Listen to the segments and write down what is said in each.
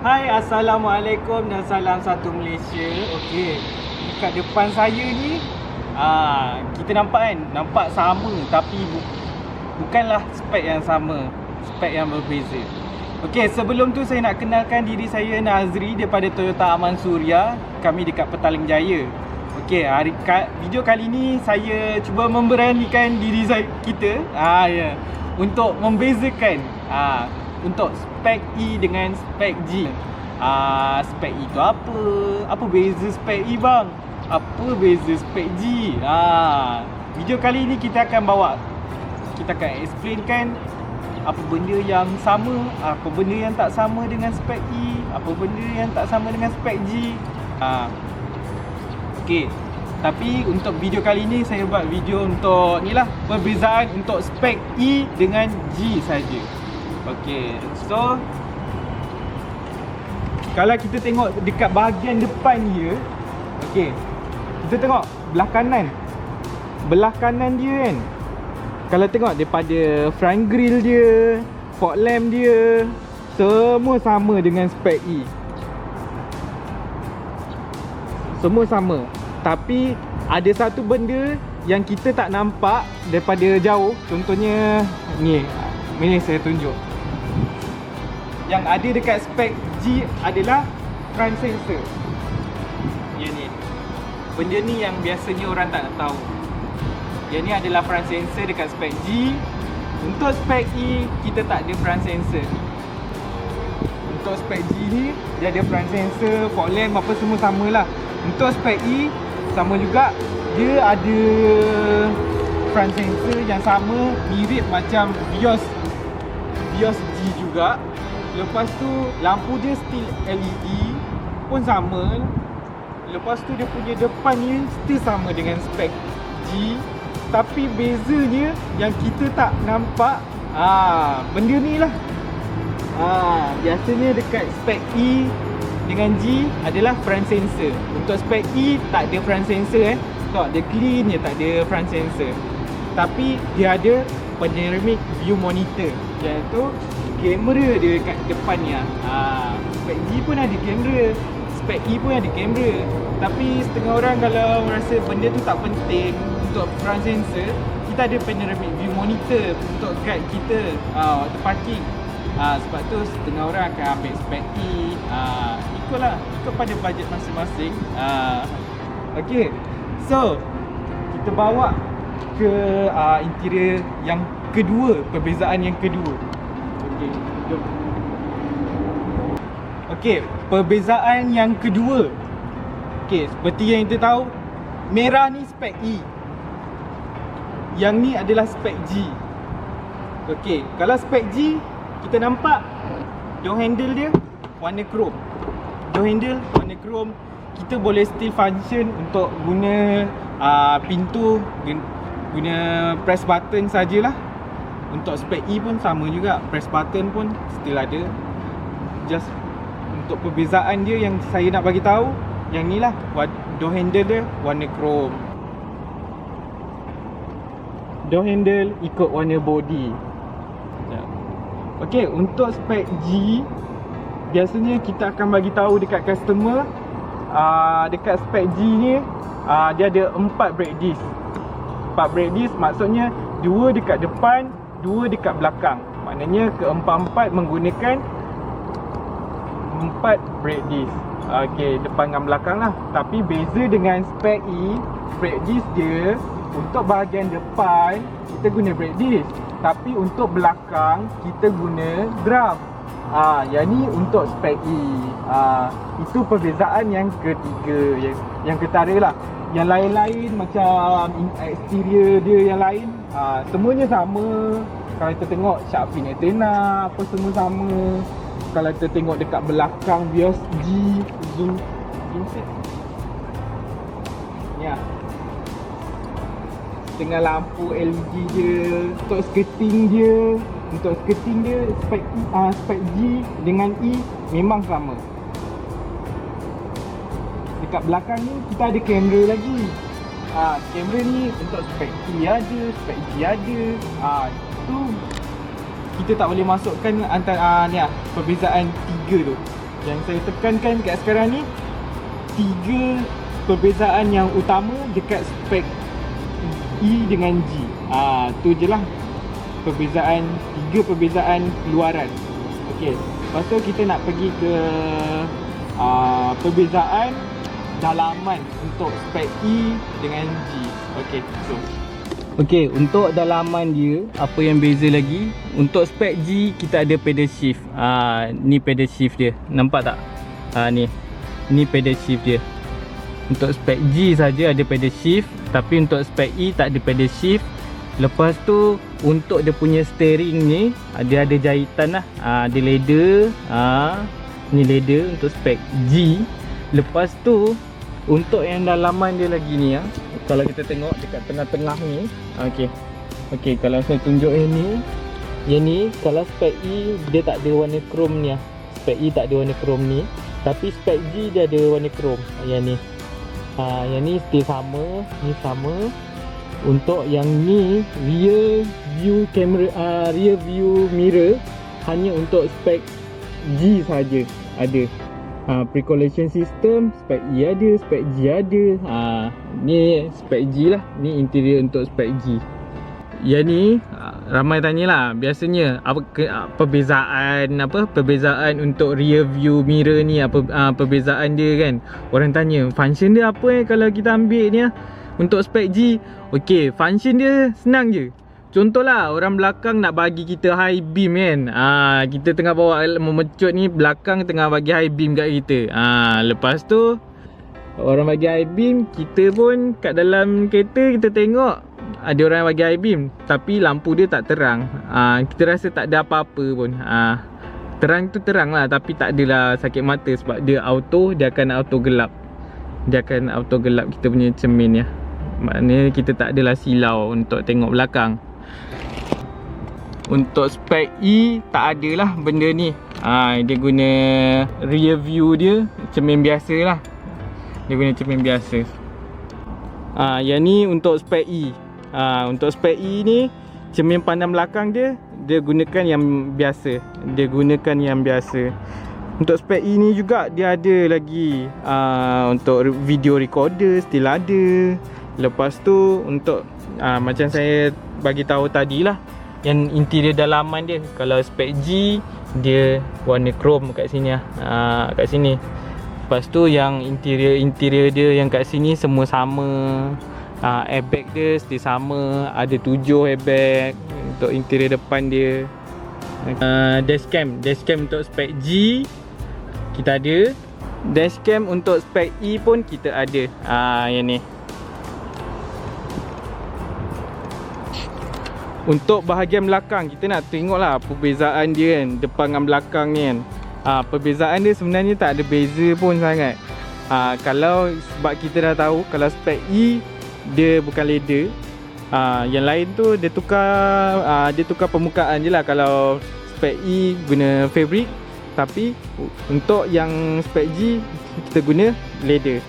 Hai, Assalamualaikum dan salam satu Malaysia. Okey, dekat depan saya ni kita nampak kan, nampak sama tapi bukanlah spek yang sama, spek yang berbeza. Okey, sebelum tu saya nak kenalkan diri saya, Nazri daripada Toyota Aman Suria. Kami dekat Petaling Jaya. Okey, video kali ni saya cuba memberanikan diri kita untuk membezakan untuk spek E dengan spek G. Spek E tu apa? Apa beza spek E bang? Apa beza spek G? Video kali ni kita akan explainkan apa benda yang sama, apa benda yang tak sama dengan spek E, apa benda yang tak sama dengan spek G. Okey. Tapi untuk video kali ni saya buat video untuk ni lah, perbezaan untuk spek E dengan G saja. Okey, so kalau kita tengok dekat bahagian depan dia, okey, kita tengok belah kanan dia kan. Kalau tengok daripada front grille dia, fog lamp dia, semua sama dengan spek E. Semua sama. Tapi ada satu benda yang kita tak nampak daripada jauh. Contohnya ni saya tunjuk. Yang ada dekat spek G adalah front sensor. Yang ni, benda ni yang biasanya orang tak tahu. Yang ni adalah front sensor dekat spek G. Untuk spek E, kita tak ada front sensor. Untuk spek G ni, dia ada front sensor, fog lamp, apa semua samalah. Untuk spek E, sama juga. Dia ada front sensor yang sama, mirip macam Vios G juga. Lepas tu lampu dia still LED pun sama. Lepas tu dia punya depan ni still sama dengan spek G. Tapi bezanya yang kita tak nampak benda ni lah. Biasanya dekat spek E dengan G adalah front sensor. Untuk spek E tak ada front sensor Tengok dia clean je, tak ada front sensor. Tapi dia ada panoramic view monitor, iaitu kamera dia dekat depan ni. Spek G pun ada kamera, spek E pun ada kamera. Tapi setengah orang kalau rasa benda tu tak penting untuk front sensor, kita ada panoramic view monitor untuk guide kita waktu parking. Sebab tu setengah orang akan ambil spek E. Ikut pada bajet masing-masing. Okay, so kita bawa ke interior yang kedua, perbezaan yang kedua. Okay, jom. Okay, perbezaan yang kedua. Okay, seperti yang kita tahu, merah ni spek E, yang ni adalah spek G. Okay, kalau spek G, kita nampak door handle dia warna chrome. Door handle warna chrome. Kita boleh still function untuk guna pintu, guna press button sajalah. Untuk spek E pun sama juga, press button pun still ada. Just untuk perbezaan dia yang saya nak bagi tahu, yang ni lah, door handle dia warna chrome. Door handle ikut warna body. Okey, untuk spek G, biasanya kita akan bagi tahu dekat customer, dekat spek G ni dia ada 4 brake disc. 4 brake disc maksudnya 2 dekat depan, 2 dekat belakang. Maknanya keempat-empat menggunakan 4 brake disc. Okey, depan dan belakang lah. Tapi beza dengan spek E, brake disc dia untuk bahagian depan kita guna brake disc, tapi untuk belakang kita guna drum. Yang ni untuk spek E. Itu perbezaan yang ketiga, yang ketara lah. Yang lain-lain macam exterior dia yang lain, semuanya sama. Kalau kita tengok shark fin antenna, apa semua sama. Kalau kita tengok dekat belakang Vios G, zoom set ya, dengan lampu LED dia. Untuk skirting dia, spek G dengan E memang sama. Dekat belakang ni kita ada kamera lagi. Kamera ni untuk spek E ada, spek G ada. Tu kita tak boleh masukkan antara perbezaan tiga tu. yang saya tekankan kat sekarang ni, 3 perbezaan yang utama dekat spek E dengan G. Tu je lah perbezaan, 3 perbezaan luaran. Okey, lepas tu kita nak pergi ke perbezaan dalaman untuk spek E dengan G. Okey, so okey, untuk dalaman dia apa yang beza lagi? Untuk spek G kita ada pedal shift. Ni pedal shift dia. Nampak tak? Ni pedal shift dia. Untuk spek G saja ada pedal shift, tapi untuk spek E tak ada pedal shift. Lepas tu untuk dia punya steering ni dia ada jahitan lah. Ada leather. Ni leather untuk spek G. Lepas tu untuk yang dalaman dia lagi ni kalau kita tengok dekat tengah-tengah ni, okey, kalau saya tunjuk yang ni kalau spek E dia tak ada warna chrome ni. Spek E tak ada warna chrome ni, tapi spek G dia ada warna chrome. Yang ni. Yang ni still sama, ni sama. Untuk yang ni rear view camera, rear view mirror hanya untuk spek G saja ada. Pre-collision system spek E ada, spek G ada. Ni spek G lah. Ni interior untuk spek G. Yang ni ramai tanyalah biasanya perbezaan untuk rear view mirror ni, perbezaan dia kan. Orang tanya function dia apa kalau kita ambil ni untuk spek G. Okey, function dia senang je. Contohlah orang belakang nak bagi kita high beam kan. Kita tengah bawa memecut ni, belakang tengah bagi high beam kat kita. Lepas tu orang bagi high beam, kita pun kat dalam kereta kita tengok ada orang bagi high beam tapi lampu dia tak terang. Kita rasa tak ada apa-apa pun. Terang tu terang lah, tapi tak adalah sakit mata sebab dia auto, dia akan auto gelap. Dia akan auto gelap kita punya cermin ya. Maknanya kita tak adalah silau untuk tengok belakang. Untuk spek E tak adalah benda ni. Dia guna rear view dia cermin biasa lah. Dia guna cermin biasa. Yang ni untuk spek E. Untuk spek E ni cermin pandang belakang dia gunakan yang biasa. Untuk spek E ni juga dia ada lagi untuk video recorder still ada. Lepas tu untuk macam saya bagi tahu tadilah, yang interior dalaman dia, kalau spek G dia warna chrome kat sini kat sini. Lepas tu yang interior dia yang kat sini semua sama. Airbag dia still sama, ada 7 airbag untuk interior depan dia. Dashcam untuk spek G kita ada. Dashcam untuk spek E pun kita ada. Yang ni. Untuk bahagian belakang kita nak tengoklah perbezaan dia kan, depan dengan belakang ni kan. Perbezaan dia sebenarnya tak ada beza pun sangat. Kalau sebab kita dah tahu kalau spek E dia bukan leather. Yang lain tu dia tukar permukaan je lah. Kalau spek E guna fabric, tapi untuk yang spek G kita guna leather.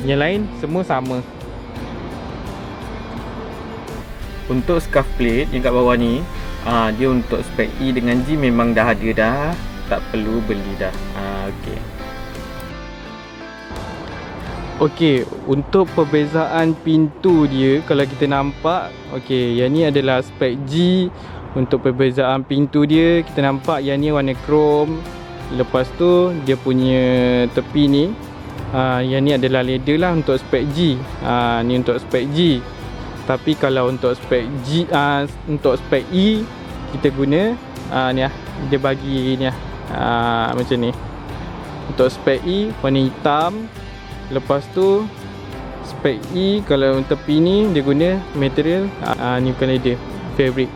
Yang lain semua sama. Untuk scuff plate yang kat bawah ni, dia untuk spek E dengan G memang dah ada dah, tak perlu beli dah. Okey, untuk perbezaan pintu dia kalau kita nampak, yang ni adalah spek G. Untuk perbezaan pintu dia kita nampak yang ni warna chrome. Lepas tu dia punya tepi ni, yang ni adalah leather lah untuk spek G. Ni untuk spek G. Tapi kalau untuk spek G, untuk spek E kita guna ni dia bagi ni macam ni. Untuk spek E warna hitam. Lepas tu spek E kalau tepi ni dia guna material ni bukan leather, fabric.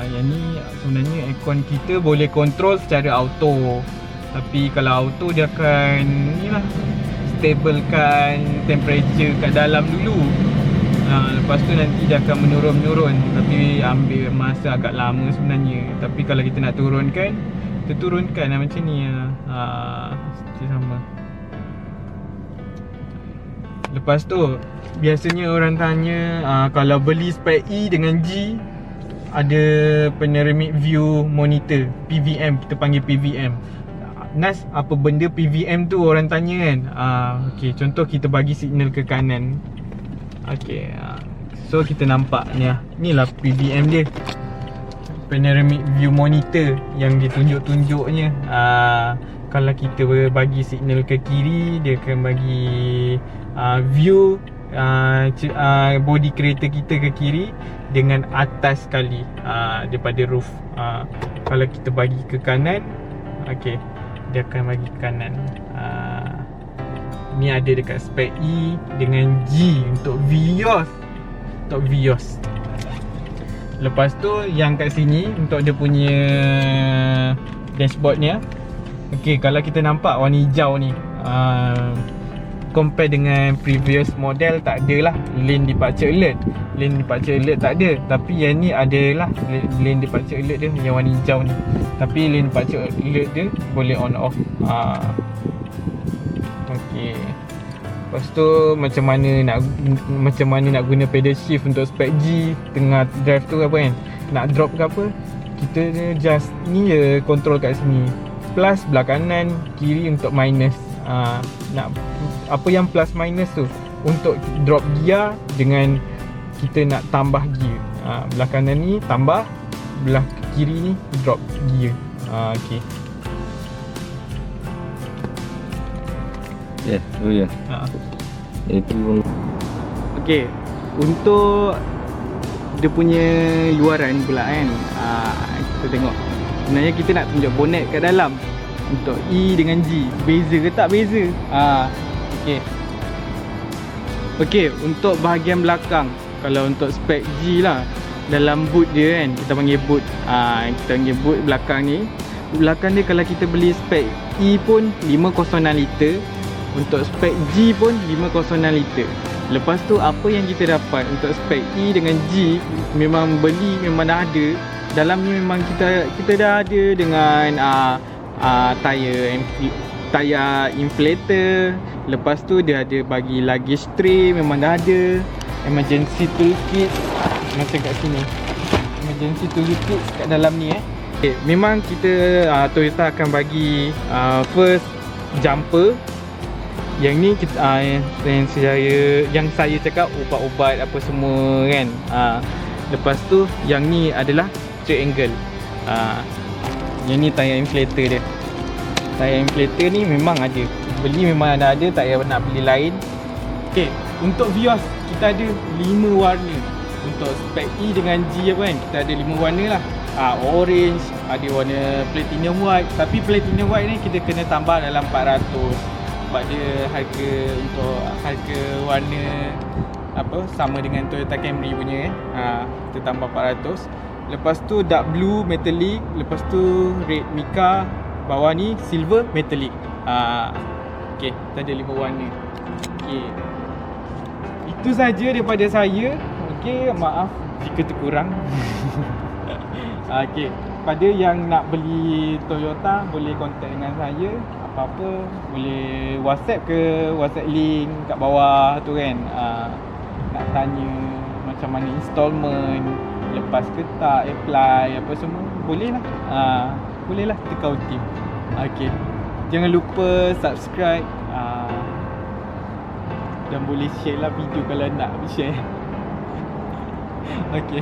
Yang ni sebenarnya aircon kita boleh kontrol secara auto. Tapi kalau auto dia akan ni lah, stablekan temperature kat dalam dulu. Lepas tu nanti dia akan menurun-menurun. Tapi ambil masa agak lama sebenarnya. Tapi kalau kita nak turunkan, kita turunkan lah macam ni. Sama. Lepas tu biasanya orang tanya kalau beli spek E dengan G, ada panoramic view monitor, PVM, kita panggil PVM. Nas, apa benda PVM tu orang tanya kan? Okay, contoh kita bagi signal ke kanan. Okay, so kita nampak ni lah. Ni lah PVM dia, panoramic view monitor yang ditunjuk-tunjuknya. Kalau kita bagi signal ke kiri, dia akan bagi view body kereta kita ke kiri dengan atas sekali daripada roof. Kalau kita bagi ke kanan, okay, dia akan bagi ke kanan. Ni ada dekat spek E dengan G untuk Vios. Untuk Vios. Lepas tu yang kat sini untuk dia punya dashboard ni. Okay, kalau kita nampak warna hijau ni, compare dengan previous model, tak ada lah lane departure alert. Lane departure alert tak ada. Tapi yang ni adalah lane departure alert dia, yang warna hijau ni. Tapi lane departure alert dia boleh on off. Okay. Lepas tu macam mana nak guna pedal shift untuk spek G tengah drive tu apa kan. Nak drop ke apa, kita just ni je control kat sini. Plus belah kanan, kiri untuk minus. Nak apa yang plus minus tu untuk drop gear dengan kita nak tambah gear. Belah kanan ni tambah, belah kiri ni drop gear. Okay. Ya, oh ya. Itu. Okay, untuk dia punya luaran pula kan. Kita tengok. Sebenarnya kita nak tunjuk bonnet kat dalam. Untuk E dengan G, beza ke tak beza? Okay. Okay, untuk bahagian belakang, kalau untuk spek G lah, dalam boot dia kan, kita panggil boot. Kita panggil boot belakang ni. Belakang dia kalau kita beli spek E pun 506 liter. Untuk spek G pun 506 liter. Lepas tu apa yang kita dapat untuk spek E dengan G, memang beli memang dah ada. Dalam ni memang kita dah ada dengan tayar inflator. Lepas tu dia ada bagi luggage tray, memang dah ada. Emergency toolkit macam kat sini. Emergency toolkit kat dalam ni okay, memang kita Toyota akan bagi first jumper. Yang ni kita yang saya cakap ubat-ubat apa semua kan. Lepas tu yang ni adalah straight angle. Yang ni tayar inflator dia. Tayar inflator ni memang ada. Beli memang ada, tak payah nak beli lain. Okay, untuk Vios kita ada 5 warna. Untuk spek E dengan G apa kan, kita ada 5 warna lah. Orange, ada warna platinum white. Tapi platinum white ni kita kena tambah dalam 400. Sebab dia harga warna apa sama dengan Toyota Camry punya kita tambah 400. Lepas tu dark blue metallic, lepas tu red mica, bawah ni silver metallic. Okay, kita ada 5 warna. Okay, itu saja daripada saya. Okay, maaf jika terkurang. Okay, pada yang nak beli Toyota boleh contact dengan saya. Apa-apa boleh WhatsApp ke, WhatsApp link kat bawah tu kan. Nak tanya macam mana installment, lepas ke tak, apply apa semua, boleh lah. Boleh lah tekau team. Okay, jangan lupa subscribe dan boleh share lah video kalau nak share. Okay.